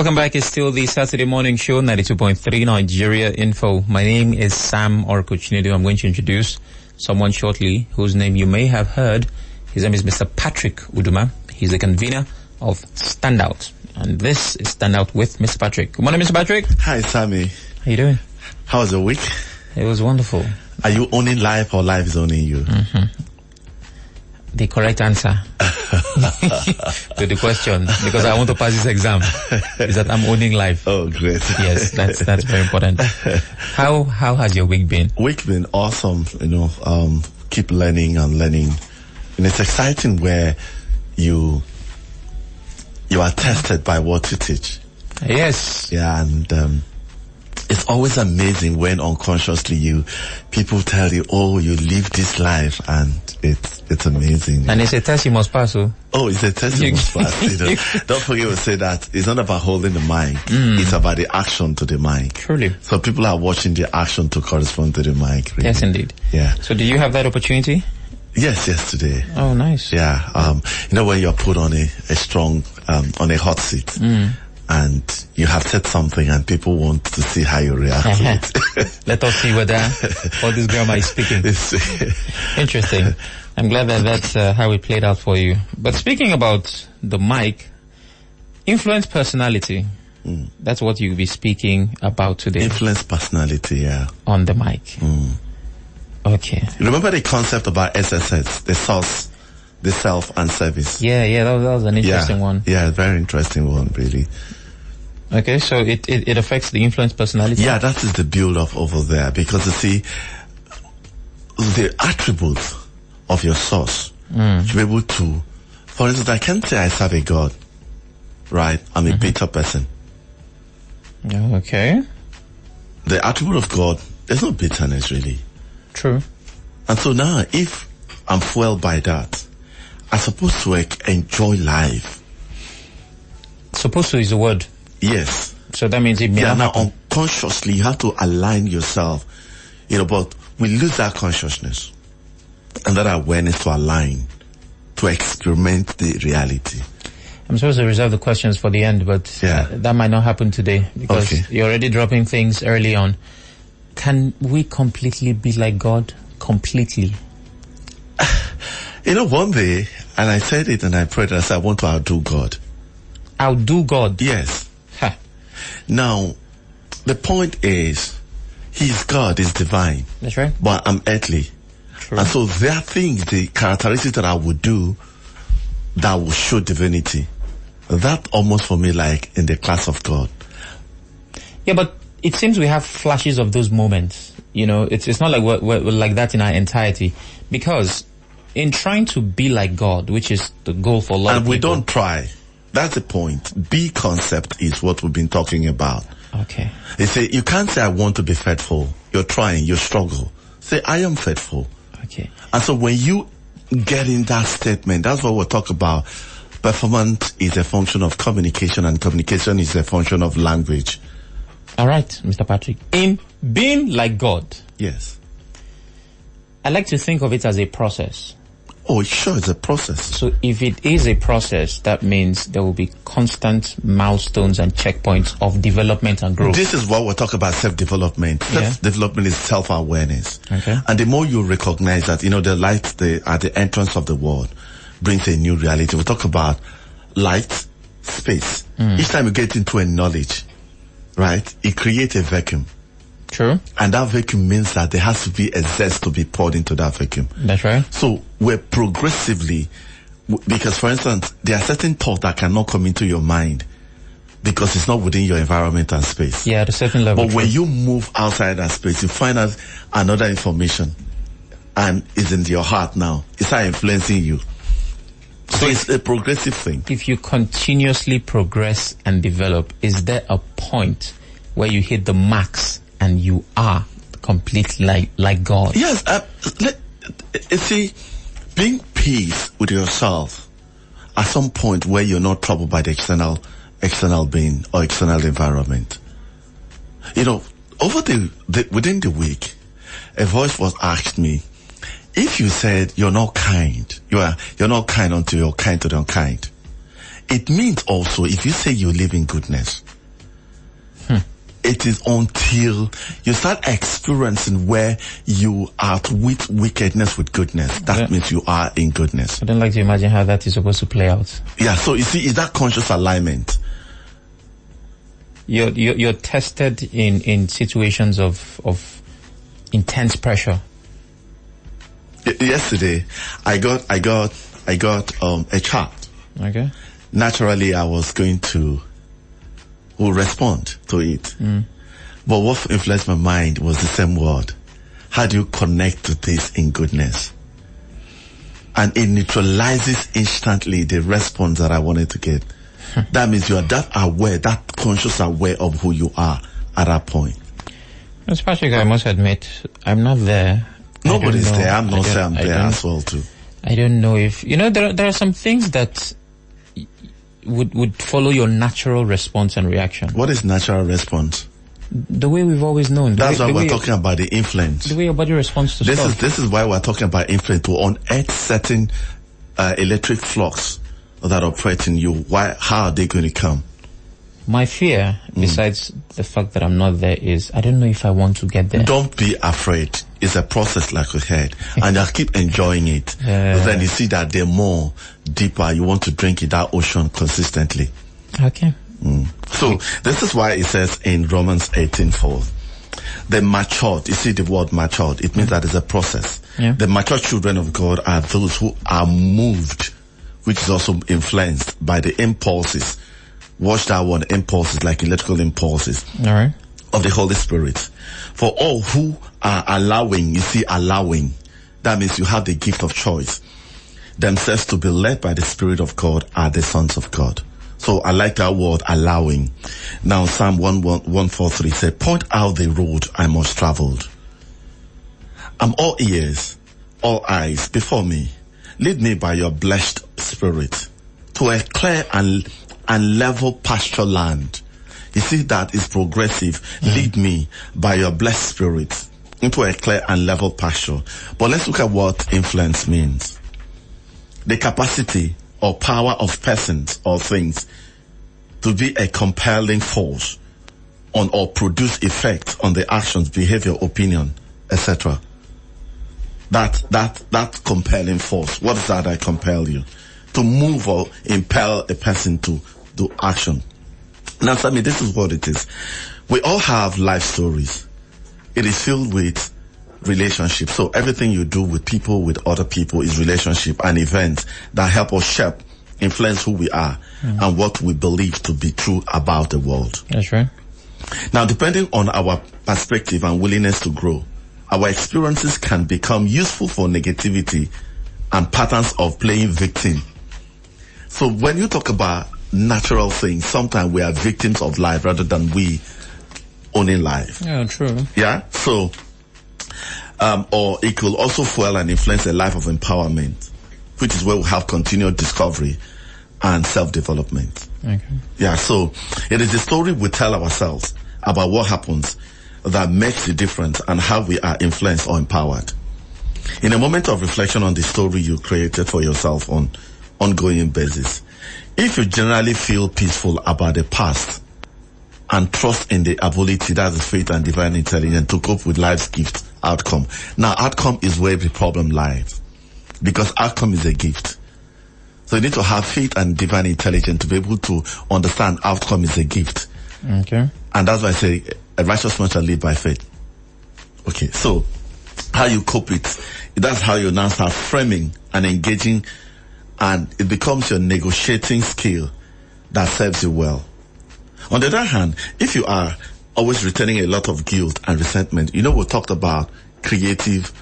Welcome back. It's still the Saturday morning show, 92.3 Nigeria Info. My name is Sam Orkuchinedu. I'm going to introduce someone shortly whose name you may have heard. His name is Mr. Patrick Uduma. He's the convener of Standout. And this is Standout with Mr. Patrick. Good morning, Mr. Patrick. Hi, Sammy. How you doing? How was your week? It was wonderful. Are you owning life or life is owning you? Mm-hmm. The correct answer to the question, because I want to pass this exam, is that I'm owning life. Oh, great. Yes, that's very important. How has your week been? Week been awesome, keep learning and learning. And it's exciting where you are tested by what you teach. Yes. Yeah, and it's always amazing when unconsciously people tell you, oh, you live this life, and it's amazing. And it's a test you must pass. Oh, it's a test you must pass. Don't forget to say that it's not about holding the mic. It's about the action to the mic. Truly. So people are watching the action to correspond to the mic. Really. Yes, indeed. Yeah. So do you have that opportunity? Yes, yesterday. Oh, nice. Yeah. When you're put on a strong, on a hot seat. And you have said something and people want to see how you react to it. Let us see whether all this grammar is speaking. Interesting. I'm glad that that's how it played out for you. But speaking about the mic, influence personality, that's what you'll be speaking about today. Influence personality, yeah. On the mic. Okay. Remember the concept about SSS, the source, the self and service? Yeah, that was an interesting one. Yeah, very interesting one, really. Okay, so it affects the influence personality? Yeah, that is the build-up over there, because you see, the attributes of your source, to be able to, for instance, I can't say I serve a God, right? I'm a bitter person. Okay. The attribute of God, there's no bitterness, really. True. And so now, if I'm fueled by that, I'm supposed to enjoy life. Supposed to is the word. Yes. So that means it may not now happen. Unconsciously, you have to align yourself, but we lose that consciousness and that awareness to align, to experiment the reality. I'm supposed to reserve the questions for the end, but that might not happen today because you're already dropping things early on. Can we completely be like God? Completely? One day, and I said it and I prayed, I said, I want to outdo God. Outdo God? Yes. Now, the point is, He's God, He's divine. That's right. But I'm earthly. True. And so there are things, the characteristics that I would do that will show divinity. That almost for me like in the class of God. Yeah, but it seems we have flashes of those moments. It's not like we're like that in our entirety. Because in trying to be like God, which is the goal for a lot of people. And we don't try. That's the point. Be concept is what we've been talking about. Okay. They say, you can't say I want to be faithful. You're trying, you struggle. Say, I am faithful. Okay. And so when you get in that statement, that's what we'll talk about. Performance is a function of communication, and communication is a function of language. All right, Mr. Patrick. In being like God. Yes. I like to think of it as a process. Oh, sure, it's a process. So if it is a process, that means there will be constant milestones and checkpoints of development and growth. This is what we're talking about, self-development. Self-development is self-awareness. Okay. And the more you recognize that, the light at the entrance of the world brings a new reality. We talk about light, space. Each time you get into a knowledge, right, it creates a vacuum. True. And that vacuum means that there has to be a zest to be poured into that vacuum. That's right. So we're progressively, because for instance, there are certain thoughts that cannot come into your mind because it's not within your environment and space. Yeah, at a certain level. But when you move outside that space, you find out another information and it's in your heart now. It's not influencing you. So it's a progressive thing. If you continuously progress and develop, is there a point where you hit the max and you are completely like God? Yes. See, being peace with yourself at some point where you're not troubled by the external being or external environment. Within the week, a voice was asked me, if you said you're not kind, you're not kind until you're kind to the unkind. It means also if you say you live in goodness, it is until you start experiencing where you outwit wickedness with goodness. That means you are in goodness. I don't like to imagine how that is supposed to play out. Yeah, so you see, is that conscious alignment? You're tested in situations of intense pressure. Yesterday, I got a child. Okay. Naturally, I was going to respond to it. But what influenced my mind was the same word. How do you connect to this in goodness? And it neutralizes instantly the response that I wanted to get. That means you are that aware, that conscious aware of who you are at that point. Mr. Patrick, I must admit, I'm not there. Nobody's there. I'm not saying I'm there as well too. I don't know if, there are some things that would follow your natural response and reaction. What is natural response? The way we've always known. That's why we're talking about the influence. The way your body responds to stuff. This is why we're talking about influence, to unearth certain electric flux that operate in you. How are they going to come? My fear, besides the fact that I'm not there, is I don't know if I want to get there. Don't be afraid. It's a process, like we had, and I keep enjoying it. But then you see that they're more deeper. You want to drink in that ocean consistently. Okay. So this is why it says in Romans 18:4, the matured. You see the word matured. It means that it's a process. Yeah. The mature children of God are those who are moved, which is also influenced by the impulses. Watch that one, impulses, like electrical impulses. All right. Of the Holy Spirit. For all who are allowing, that means you have the gift of choice, themselves to be led by the Spirit of God are the sons of God. So I like that word, allowing. Now Psalm 143 said, point out the road I must travel. I'm all ears, all eyes before me. Lead me by your blessed Spirit to a clear and level pasture land. You see, that is progressive. Lead me by your blessed Spirit into a clear and level pasture. But let's look at what influence means. The capacity or power of persons or things to be a compelling force on or produce effect on the actions, behavior, opinion, etc. That compelling force. What is that compel you? To move or impel a person to do action. Now, Sammy, this is what it is. We all have life stories. It is filled with relationships. So everything you do with people, with other people, is relationship and events that help us shape, influence who we are and what we believe to be true about the world. That's right. Now, depending on our perspective and willingness to grow, our experiences can become useful for negativity and patterns of playing victim. So when you talk about natural things, sometimes we are victims of life rather than we owning life. Yeah, true. Yeah. So, or it could also fuel and influence a life of empowerment, which is where we have continued discovery and self-development. Okay. Yeah. So it is the story we tell ourselves about what happens that makes the difference and how we are influenced or empowered. In a moment of reflection on the story you created for yourself on ongoing basis, if you generally feel peaceful about the past and trust in the ability, that is faith and divine intelligence, to cope with life's gift outcome. Now, outcome is where the problem lies, because outcome is a gift. So you need to have faith and divine intelligence to be able to understand outcome is a gift. Okay. And that's why I say a righteous man shall live by faith. Okay, so how you cope it, that's how you now start framing and engaging, and it becomes your negotiating skill that serves you well. On the other hand, if you are always returning a lot of guilt and resentment, we talked about creative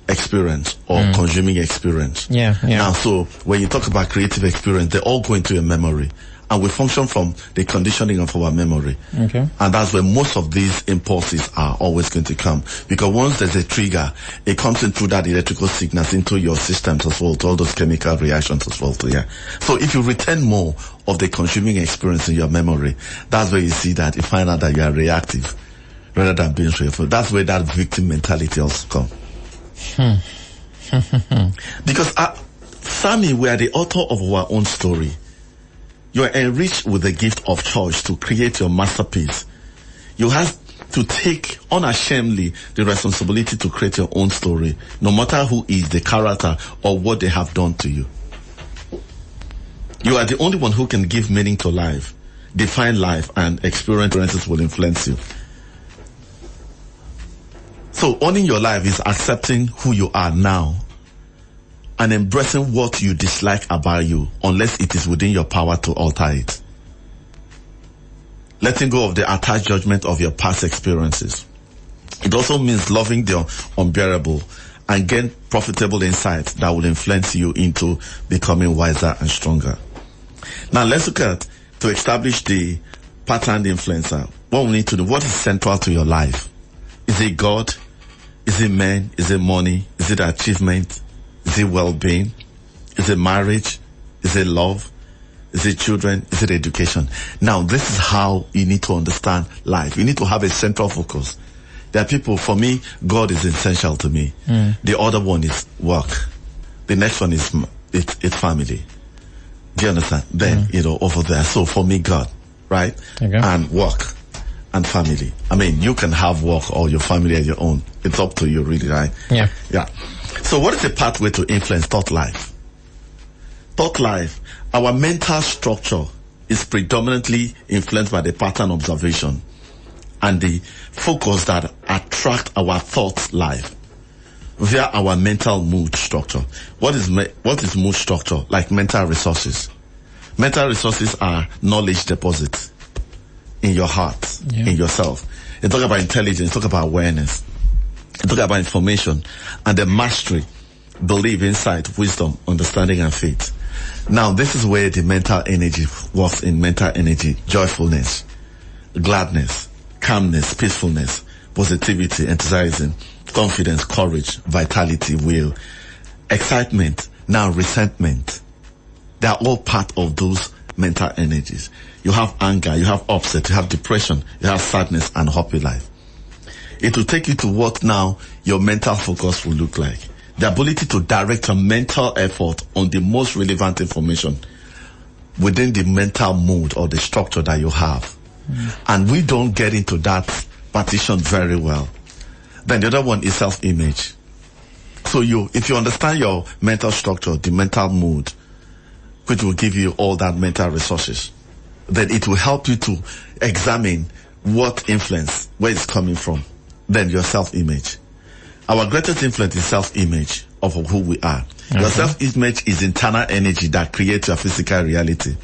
experience or consuming experience. Yeah. Now, so when you talk about creative experience, they all go into your memory. And we function from the conditioning of our memory. Okay. And that's where most of these impulses are always going to come. Because once there's a trigger, it comes in through that electrical signals into your systems as well, to all those chemical reactions as well. So if you retain more of the consuming experience in your memory, that's where you see that, you find out that you are reactive rather than being cheerful. That's where that victim mentality also comes. Because, Sammy, we are the author of our own story. You are enriched with the gift of choice to create your masterpiece. You have to take unashamedly the responsibility to create your own story, no matter who is the character or what they have done to you. You are the only one who can give meaning to life, define life, and experiences will influence you. So owning your life is accepting who you are now and embracing what you dislike about you, unless it is within your power to alter it. Letting go of the attached judgment of your past experiences. It also means loving the unbearable and gain profitable insights that will influence you into becoming wiser and stronger. Now let's look at, to establish the pattern influencer, what we need to do, what is central to your life. Is it God? Is it men? Is it money? Is it achievement? Is it well-being? Is it marriage? Is it love? Is it children? Is it education? Now, this is how you need to understand life. You need to have a central focus. There are people, for me, God is essential to me. The other one is work. The next one is it's family. Do you understand? Then, over there. So for me, God, right? Okay. And work and family. I mean, you can have work or your family at your own. It's up to you, really, right? Yeah. Yeah. So what is the pathway to influence thought life? Thought life, our mental structure is predominantly influenced by the pattern observation and the focus that attract our thought life via our mental mood structure. What is mood structure? Like mental resources. Mental resources are knowledge deposits in your heart, in yourself. You talk about intelligence, talk about awareness, you talk about information and the mastery, belief, insight, wisdom, understanding, and faith. Now, this is where the mental energy works in mental energy: joyfulness, gladness, calmness, peacefulness, positivity, enthusiasm, confidence, courage, vitality, will, excitement, now resentment. They are all part of those mental energies. You have anger, you have upset, you have depression, you have sadness, and happy life. It will take you to what now your mental focus will look like. The ability to direct your mental effort on the most relevant information within the mental mood or the structure that you have. And we don't get into that partition very well. Then the other one is self-image. So if you understand your mental structure, the mental mood, which will give you all that mental resources, then it will help you to examine what influence, where it's coming from. Then your self-image. Our greatest influence is self-image of who we are. Your self-image is internal energy that creates your physical reality.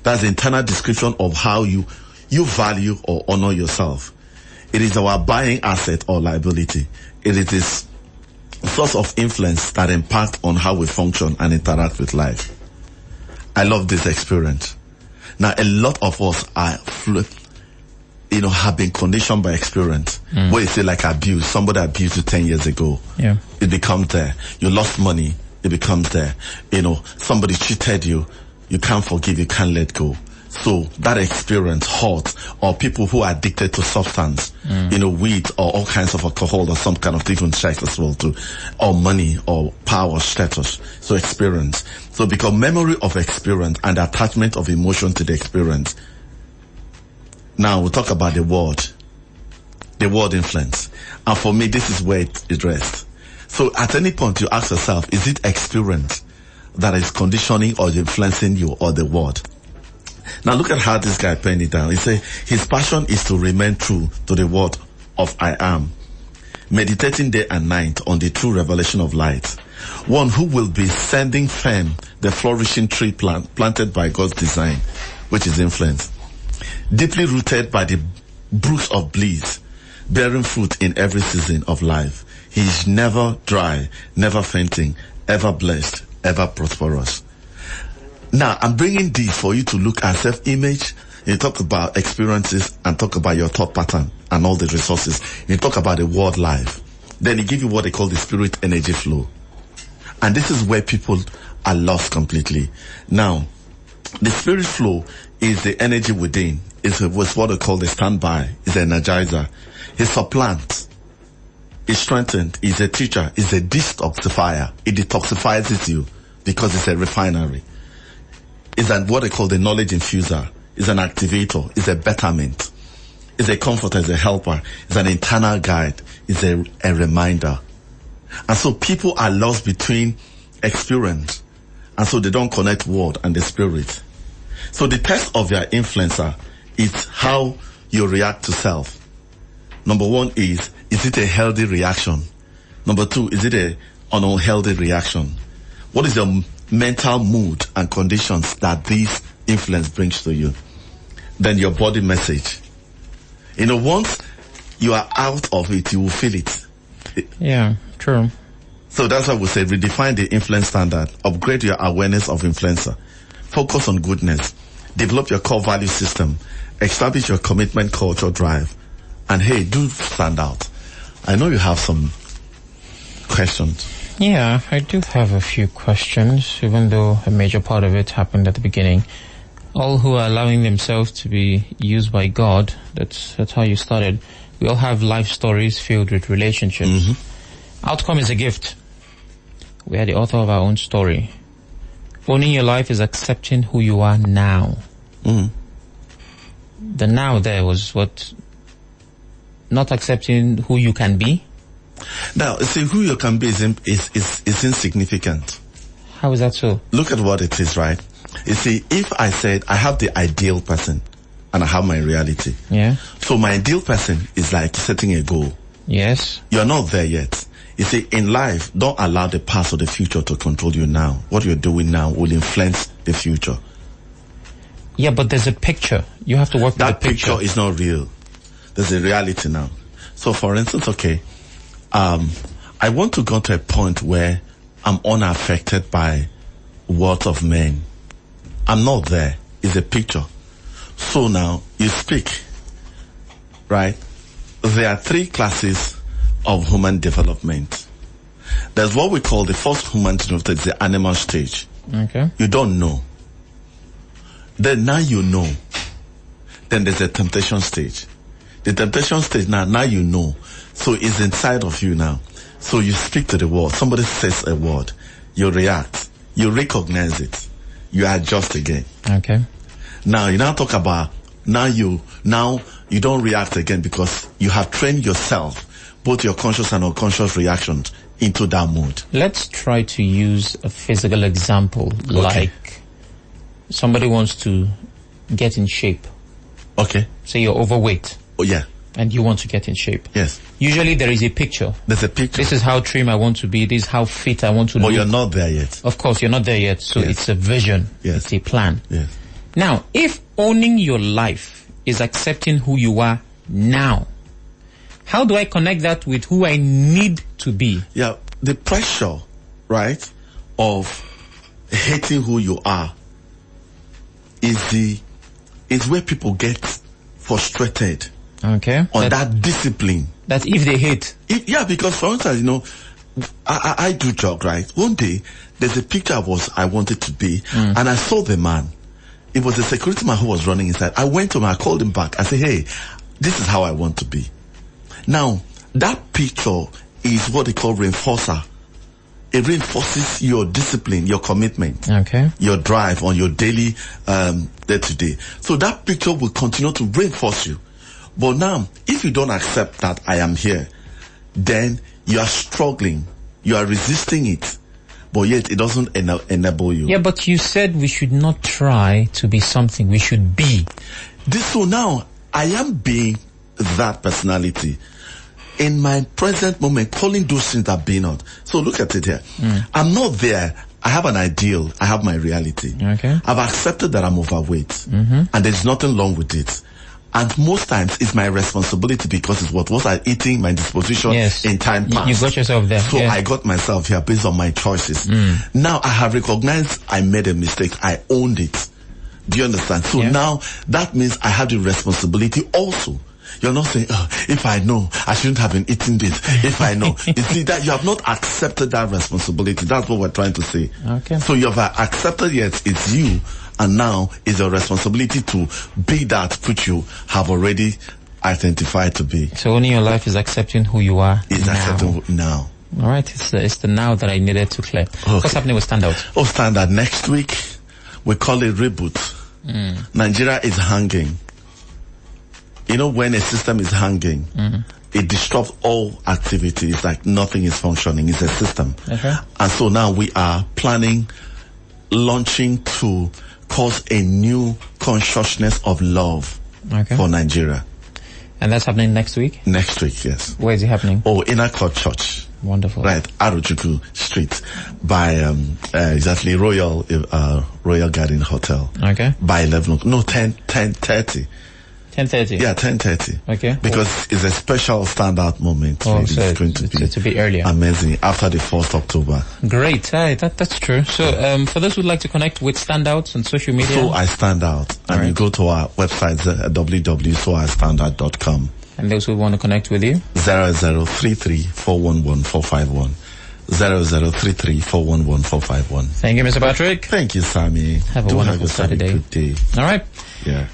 That's the internal description of how you value or honor yourself. It is our buying asset or liability. It is this source of influence that impacts on how we function and interact with life. I love this experience. Now, a lot of us are have been conditioned by experience. Where you say like abuse, somebody abused you 10 years ago. Yeah. It becomes there. You lost money, it becomes there. Somebody cheated you, you can't forgive, you can't let go. So that experience hurt, or people who are addicted to substance, weed or all kinds of alcohol or some kind of different sex as well too, or money or power, status. So experience. So because memory of experience and attachment of emotion to the experience. Now we'll talk about the word influence. And for me, this is where it rests. So at any point you ask yourself, is it experience that is conditioning or influencing you, or the word? Now look at how this guy penned it down. He said his passion is to remain true to the word of I am, meditating day and night on the true revelation of light. One who will be standing firm, the flourishing tree planted by God's design, which is influence. Deeply rooted by the brooks of bliss, bearing fruit in every season of life. He is never dry, never fainting, ever blessed, ever prosperous. Now, I'm bringing this for you to look at self-image. You talk about experiences and talk about your thought pattern and all the resources. You talk about the word life. Then he give you what they call the spirit energy flow. And this is where people are lost completely. Now, the spirit flow is the energy within. It's what they call the standby. It's an energizer. It supplants. It's strengthened. It's a teacher. It's a detoxifier. It detoxifies you because it's a refinery. It's what they call the knowledge infuser. It's an activator. It's a betterment. It's a comforter, it's a helper, it's an internal guide, it's a reminder. And so people are lost between experience, and so they don't connect word and the spirit. So the test of your influencer is how you react to self. Number one is it a healthy reaction? Number two, is it an unhealthy reaction? What is your mental mood and conditions that this influence brings to you? Then your body message. Once you are out of it, you will feel it. Yeah, true. So that's why we say redefine the influence standard, upgrade your awareness of influencer, focus on goodness, develop your core value system, establish your commitment culture drive, and hey, do stand out. I know you have some questions. Yeah, I do have a few questions, even though a major part of it happened at the beginning. All who are allowing themselves to be used by God, that's how you started. We all have life stories filled with relationships. Mm-hmm. Outcome is a gift. We are the author of our own story. Owning your life is accepting who you are now. Mm-hmm. The now there was what? Not accepting who you can be? Now, see, who you can be is insignificant. How is that so? Look at what it is, right? You see, if I said I have the ideal person and I have my reality. Yeah. So my ideal person is like setting a goal. Yes. You're not there yet. You see, in life, don't allow the past or the future to control you now. What you're doing now will influence the future. Yeah, but there's a picture. You have to work with the picture. That picture is not real. There's a reality now. So for instance, okay, I want to go to a point where I'm unaffected by words of men. I'm not there. It's a picture. So now you speak, right? There are 3 classes of human development. There's what we call the first human development, the animal stage. Okay. You don't know. Then now you know. Then there's a temptation stage. The temptation stage now you know. So it's inside of you now. So you speak to the word. Somebody says a word. You react. You recognize it. You adjust again. Okay. Now you now talk about now you don't react again because you have trained yourself, both your conscious and unconscious reactions, into that mood. Let's try to use a physical example. Okay. Like somebody wants to get in shape. Okay. Say you're overweight. Oh yeah. And you want to get in shape. Yes. Usually there is a picture. There's a picture. This is how trim I want to be. This is how fit I want to look. But you're not there yet. Of course, you're not there yet. So yes. It's a vision. Yes. It's a plan. Yes. Now, if owning your life is accepting who you are now, how do I connect that with who I need to be? Yeah, the pressure, right, of hating who you are is where people get frustrated. Okay. On that discipline. That if they hate. Yeah, because for instance, I do jog, right? One day, there's a picture I wanted to be, and I saw the man. It was a security man who was running inside. I went to him, I called him back. I said, hey, this is how I want to be. Now, that picture is what they call reinforcer. It reinforces your discipline, your commitment, okay, your drive on your daily day-to-day. So that picture will continue to reinforce you. But now, if you don't accept that I am here, then you are struggling. You are resisting it. But yet it doesn't enable you. Yeah, but you said we should not try to be something. We should be. So now, I am being that personality. In my present moment, calling those things that be not. So look at it here. I'm not there. I have an ideal. I have my reality. Okay. I've accepted that I'm overweight. And there's nothing wrong with it. And most times it's my responsibility because it's what was I eating, my disposition in time past. You got yourself there. So I got myself here based on my choices. Now I have recognized I made a mistake. I owned it. Do you understand? So now that means I have the responsibility also. You're not saying, if I know, I shouldn't have been eating this. If I know. You see that you have not accepted that responsibility. That's what we're trying to say. Okay. So you have accepted it's you. And now it's your responsibility to be that which you have already identified to be. So owning your life is accepting who you are now. Accepting now. All right. It's the now that I needed to clear. Okay. What's happening with Standout? Oh, Standout. Next week, we call it Reboot. Nigeria is hanging. You know, when a system is hanging, it disrupts all activities, like nothing is functioning. It's a system. Okay. And so now we are launching to cause a new consciousness of love for Nigeria. And that's happening next week? Next week, yes. Where is it happening? Oh, Inner Court Church. Wonderful. Right, Arochukwu Street, by exactly Royal Garden Hotel. Okay. By 11 o'clock. No, 10:30. 10:30? Yeah, 10:30. Okay. Because it's a special standout moment. Oh, really. so it's going to be earlier. Amazing. After the 1st October. Great. That's true. So, for those who'd like to connect with standouts on social media. So I Stand Out. And you go to our website, www.soistandout.com. And those who want to connect with you? 0033-411-451. 0033-411-451. Thank you, Mr. Patrick. Thank you, Sammy. Have a wonderful Saturday. Good day. All right. Yeah.